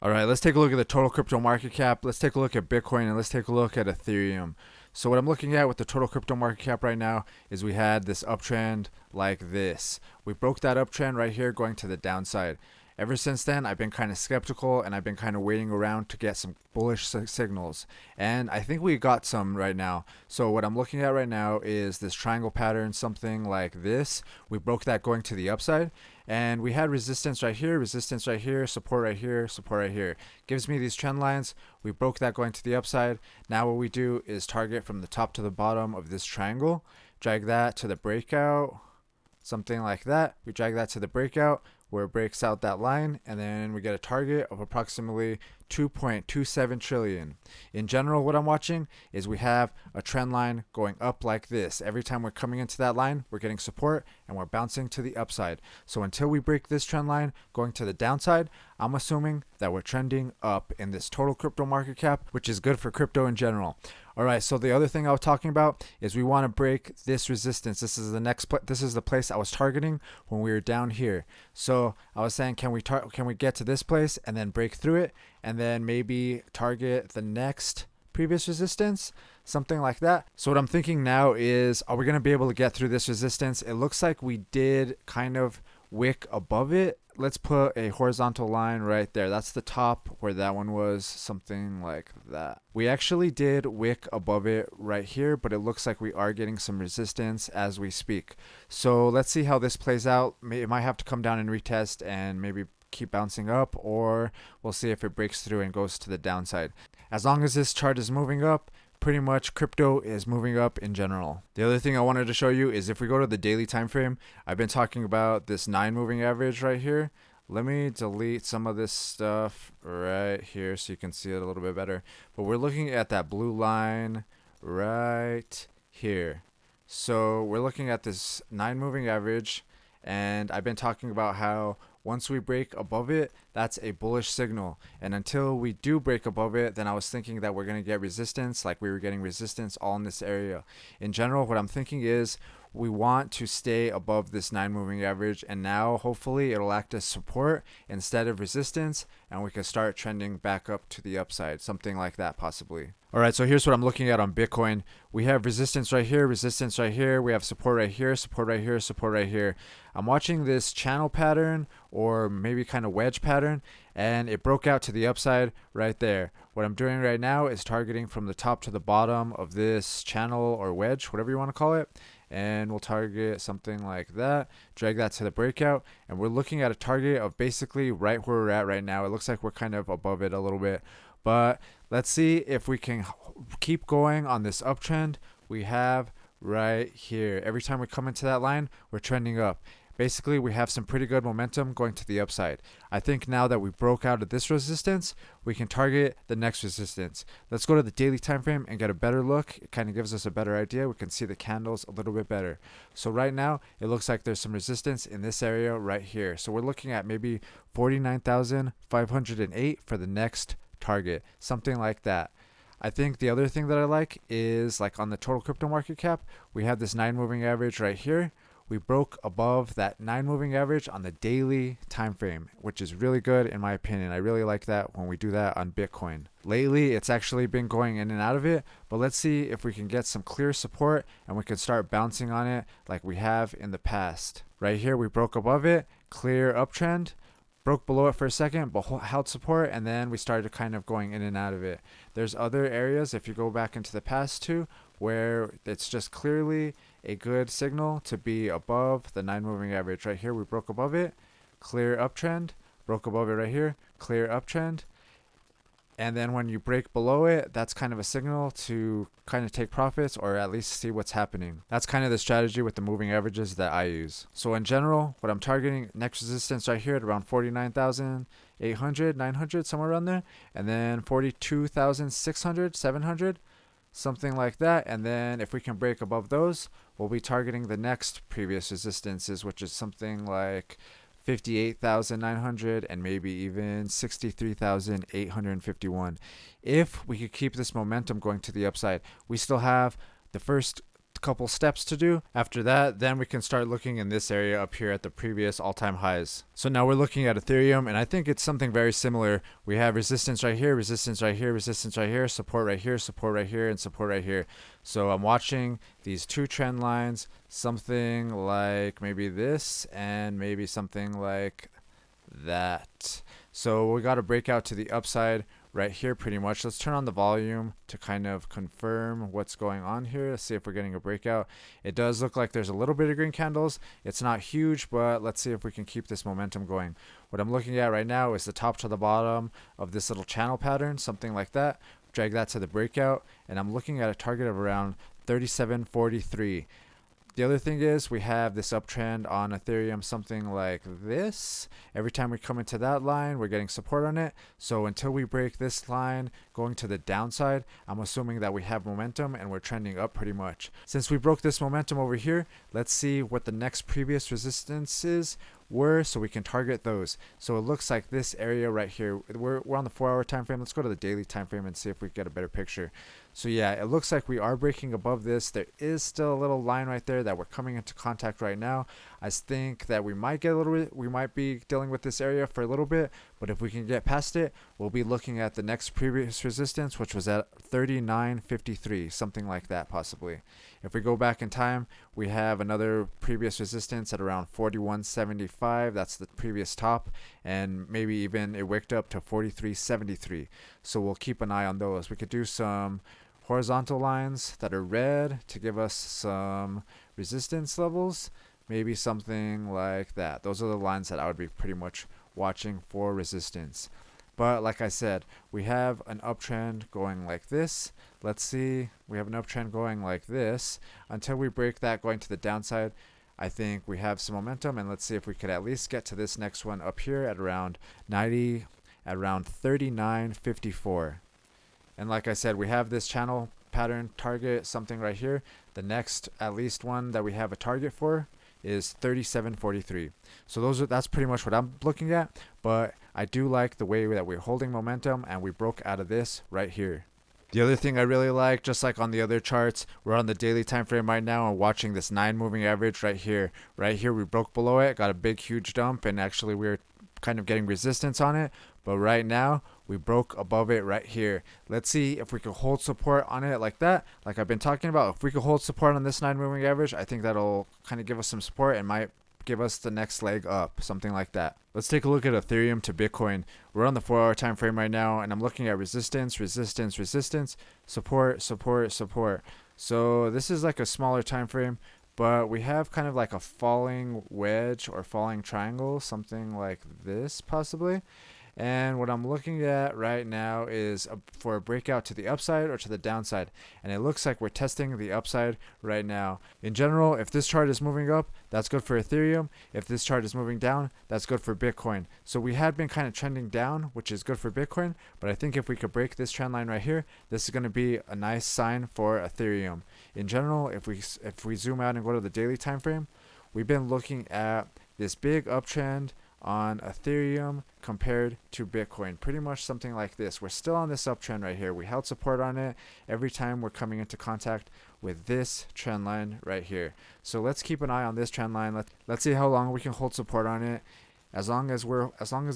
All right, let's take a look at the total crypto market cap. Let's take a look at Bitcoin and let's take a look at Ethereum. So what I'm looking at with the total crypto market cap right now is we had this uptrend like this. We broke that uptrend right here going to the downside. Ever since then, I've been kind of skeptical and I've been kind of waiting around to get some bullish signals. And I think we got some right now. So what I'm looking at right now is this triangle pattern, something like this. We broke that going to the upside. And we had resistance right here, support right here, support right here. Gives me these trend lines. We broke that going to the upside. Now what we do is target from the top to the bottom of this triangle. Drag that to the breakout, something like that. We drag that to the breakout where it breaks out that line, and then we get a target of approximately 2.27 trillion. In general, what I'm watching is we have a trend line going up like this. Every time we're coming into that line, we're getting support and we're bouncing to the upside. So until we break this trend line going to the downside, I'm assuming that we're trending up in this total crypto market cap, which is good for crypto in general. All right, so the other thing I was talking about is we want to break this resistance. This is the this is the place I was targeting when we were down here. So I was saying, can we get to this place and then break through it, and then maybe target the next previous resistance, something like that. So what I'm thinking now is, are we going to be able to get through this resistance? It looks like we did kind of wick above it. Let's put a horizontal line right there. That's the top where that one was, something like that. We actually did wick above it right here, but it looks like we are getting some resistance as we speak. So let's see how this plays out. It might have to come down and retest and maybe keep bouncing up, or we'll see if it breaks through and goes to the downside. As long as this chart is moving up, pretty much crypto is moving up in general. The other thing I wanted to show you is if we go to the daily time frame, I've been talking about this 9 moving average right here. Let me delete some of this stuff right here so you can see it a little bit better. But we're looking at that blue line right here. So we're looking at this 9 moving average, and I've been talking about how once we break above it, that's a bullish signal. And until we do break above it, then I was thinking that we're going to get resistance, like we were getting resistance all in this area. In general, what I'm thinking is we want to stay above this 9 moving average, and now hopefully it'll act as support instead of resistance, and we can start trending back up to the upside, something like that possibly. All right, so here's what I'm looking at on Bitcoin. We have resistance right here, resistance right here. We have support right here, support right here, support right here. I'm watching this channel pattern, or maybe kind of wedge pattern, and it broke out to the upside right there. What I'm doing right now is targeting from the top to the bottom of this channel or wedge, whatever you want to call it. And we'll target something like that, drag that to the breakout, and we're looking at a target of basically right where we're at right now. It looks like we're kind of above it a little bit, but let's see if we can keep going on this uptrend we have right here. Every time we come into that line, we're trending up. Basically, we have some pretty good momentum going to the upside. I think now that we broke out of this resistance, we can target the next resistance. Let's go to the daily time frame and get a better look. It kind of gives us a better idea. We can see the candles a little bit better. So right now, it looks like there's some resistance in this area right here. So we're looking at maybe 49,508 for the next target, something like that. I think the other thing that I like is, like on the total crypto market cap, we have this 9 moving average right here. We broke above that 9 moving average on the daily time frame, which is really good in my opinion. I really like that when we do that on Bitcoin. Lately, it's actually been going in and out of it, but let's see if we can get some clear support and we can start bouncing on it like we have in the past. Right here, we broke above it, clear uptrend, broke below it for a second, but held support, and then we started kind of going in and out of it. There's other areas, if you go back into the past too, where it's just clearly a good signal to be above the 9 moving average. Right here, we broke above it, clear uptrend, broke above it right here, clear uptrend. And then when you break below it, that's kind of a signal to kind of take profits or at least see what's happening. That's kind of the strategy with the moving averages that I use. So in general, what I'm targeting, next resistance right here at around 49,800, 900, somewhere around there. And then 42,600, 700. Something like that. And then if we can break above those, we'll be targeting the next previous resistances, which is something like 58,900 and maybe even 63,851. If we could keep this momentum going to the upside, we still have the first couple steps to do. After that, then we can start looking in this area up here at the previous all-time highs. So now we're looking at Ethereum, and I think it's something very similar. We have resistance right here, resistance right here, resistance right here, support right here, support right here, and support right here. So I'm watching these two trend lines, something like maybe this and maybe something like that. So we got to break out to the upside right here pretty much. Let's turn on the volume to kind of confirm what's going on here. Let's see if we're getting a breakout. It does look like there's a little bit of green candles. It's not huge, but let's see if we can keep this momentum going. What I'm looking at right now is the top to the bottom of this little channel pattern, something like that. Drag that to the breakout, and I'm looking at a target of around 37.43. The other thing is we have this uptrend on Ethereum, something like this. Every time we come into that line, we're getting support on it. So until we break this line going to the downside, I'm assuming that we have momentum and we're trending up pretty much. Since we broke this momentum over here, let's see what the next previous resistances were so we can target those. So it looks like this area right here, we're on the 4-hour time frame. Let's go to the daily time frame and see if we get a better picture. So yeah, it looks like we are breaking above this. There is still a little line right there that we're coming into contact right now. I think that we might get a little bit, we might be dealing with this area for a little bit, but if we can get past it, we'll be looking at the next previous resistance, which was at 39.53, something like that possibly. If we go back in time, we have another previous resistance at around 41.75. That's the previous top, and maybe even it wicked up to 43.73. So we'll keep an eye on those. We could do some horizontal lines that are red to give us some resistance levels, maybe something like that. Those are the lines that I would be pretty much watching for resistance. But like I said, we have an uptrend going like this. Let's see, we have an uptrend going like this. Until we break that going to the downside, I think we have some momentum, and let's see if we could at least get to this next one up here at around 39.54. And like I said, we have this channel pattern target, something right here. The next at least one that we have a target for is 37.43. So that's pretty much what I'm looking at, but I do like the way that we're holding momentum and we broke out of this right here. The other thing I really like, just like on the other charts, we're on the daily time frame right now and watching this 9 moving average right here. Right here we broke below it, got a big huge dump, and actually we're kind of getting resistance on it, but right now we broke above it right here. Let's see if we can hold support on it like that, like I've been talking about. If we can hold support on this 9 moving average, I think that'll kind of give us some support and might give us the next leg up, something like that. Let's take a look at Ethereum to Bitcoin. We're on the 4-hour time frame right now, and I'm looking at resistance, resistance, resistance, support, support, support. So this is like a smaller time frame, but we have kind of like a falling wedge or falling triangle, something like this possibly. And what I'm looking at right now is for a breakout to the upside or to the downside. And it looks like we're testing the upside right now. In general, if this chart is moving up, that's good for Ethereum. If this chart is moving down, that's good for Bitcoin. So we had been kind of trending down, which is good for Bitcoin. But I think if we could break this trend line right here, this is going to be a nice sign for Ethereum. In general, if we zoom out and go to the daily time frame, we've been looking at this big uptrend on Ethereum compared to Bitcoin, pretty much something like this. We're still on this uptrend right here. We held support on it every time we're coming into contact with this trend line right here. So let's keep an eye on this trend line. Let's see how long we can hold support on it. As long as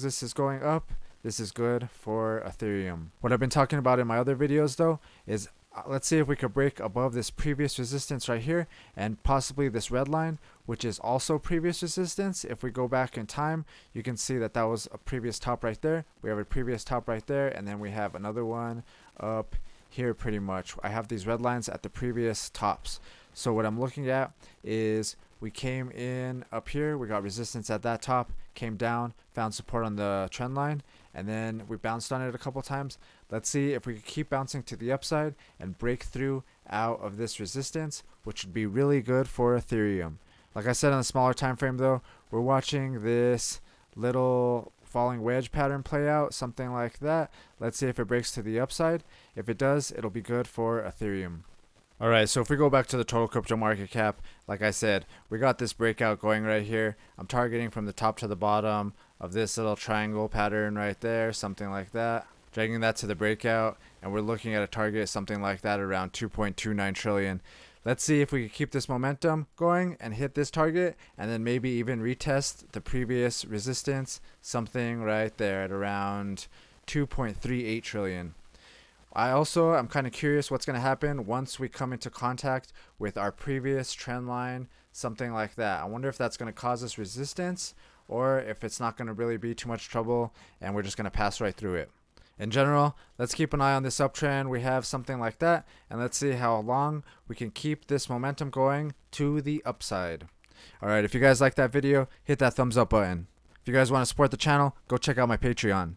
this is going up, this is good for Ethereum. What I've been talking about in my other videos though is let's see if we could break above this previous resistance right here and possibly this red line, which is also previous resistance. If we go back in time, you can see that that was a previous top right there. We have a previous top right there, and then we have another one up here pretty much. I have these red lines at the previous tops. So what I'm looking at is we came in up here, we got resistance at that top, came down, found support on the trend line, and then we bounced on it a couple times. Let's see if we can keep bouncing to the upside and break through out of this resistance, which would be really good for Ethereum. Like I said, on the smaller time frame though, we're watching this little falling wedge pattern play out, something like that. Let's see if it breaks to the upside. If it does, it'll be good for Ethereum. Alright, so if we go back to the total crypto market cap, like I said, we got this breakout going right here. I'm targeting from the top to the bottom of this little triangle pattern right there, something like that. Dragging that to the breakout, and we're looking at a target something like that around 2.29 trillion. Let's see if we can keep this momentum going and hit this target, and then maybe even retest the previous resistance, something right there at around 2.38 trillion. I'm kind of curious what's going to happen once we come into contact with our previous trend line, something like that. I wonder if that's going to cause us resistance, or if it's not going to really be too much trouble and we're just going to pass right through it. In general, let's keep an eye on this uptrend. We have something like that, and let's see how long we can keep this momentum going to the upside. Alright, if you guys like that video, hit that thumbs up button. If you guys want to support the channel, go check out my Patreon.